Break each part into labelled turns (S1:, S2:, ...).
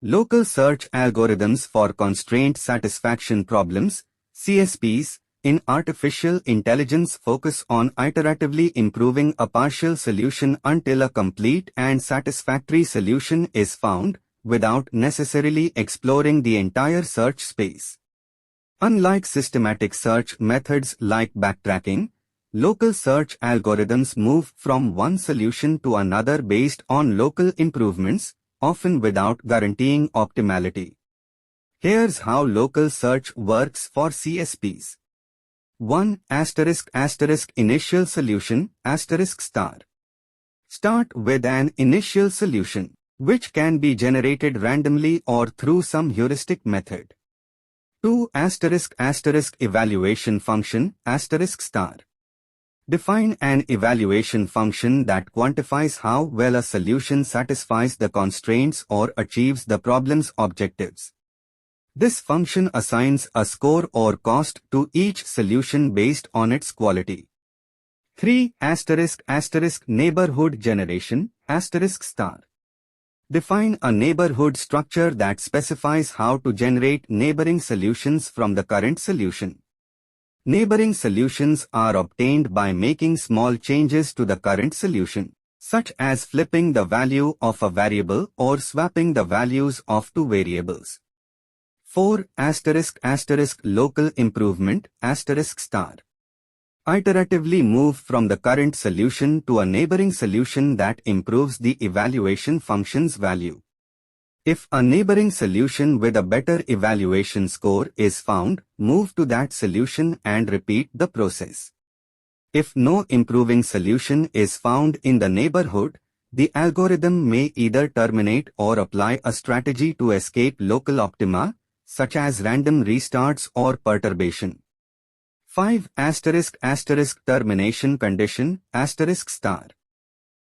S1: Local search algorithms for constraint satisfaction problems, CSPs, in artificial intelligence focus on iteratively improving a partial solution until a complete and satisfactory solution is found, without necessarily exploring the entire search space. Unlike systematic search methods like backtracking, local search algorithms move from one solution to another based on local improvements, often without guaranteeing optimality. Here's how local search works for CSPs. 1. Initial solution ****. Start with an initial solution, which can be generated randomly or through some heuristic method. 2. Evaluation function ****. Define an evaluation function that quantifies how well a solution satisfies the constraints or achieves the problem's objectives. This function assigns a score or cost to each solution based on its quality. 3. Neighborhood generation ****. Define a neighborhood structure that specifies how to generate neighboring solutions from the current solution. Neighboring solutions are obtained by making small changes to the current solution, such as flipping the value of a variable or swapping the values of two variables. 4. Local improvement ****. Iteratively move from the current solution to a neighboring solution that improves the evaluation function's value. If a neighboring solution with a better evaluation score is found, move to that solution and repeat the process. If no improving solution is found in the neighborhood, the algorithm may either terminate or apply a strategy to escape local optima, such as random restarts or perturbation. 5. Termination condition ****.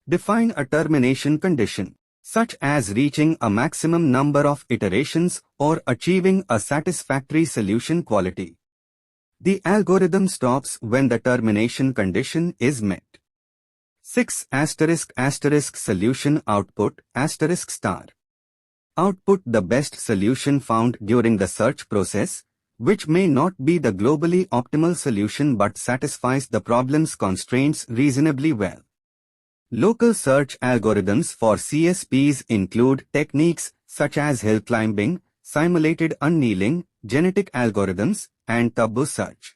S1: Define a termination condition, such as reaching a maximum number of iterations or achieving a satisfactory solution quality. The algorithm stops when the termination condition is met. 6. Solution output ****. Output the best solution found during the search process, which may not be the globally optimal solution but satisfies the problem's constraints reasonably well. Local search algorithms for CSPs include techniques such as hill climbing, simulated annealing, genetic algorithms, and taboo search.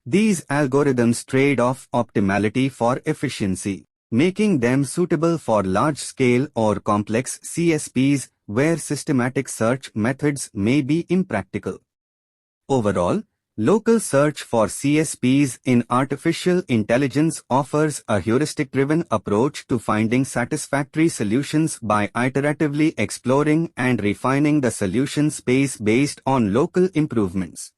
S1: These algorithms trade off optimality for efficiency, making them suitable for large-scale or complex CSPs where systematic search methods may be impractical. Overall, local search for CSPs in artificial intelligence offers a heuristic-driven approach to finding satisfactory solutions by iteratively exploring and refining the solution space based on local improvements.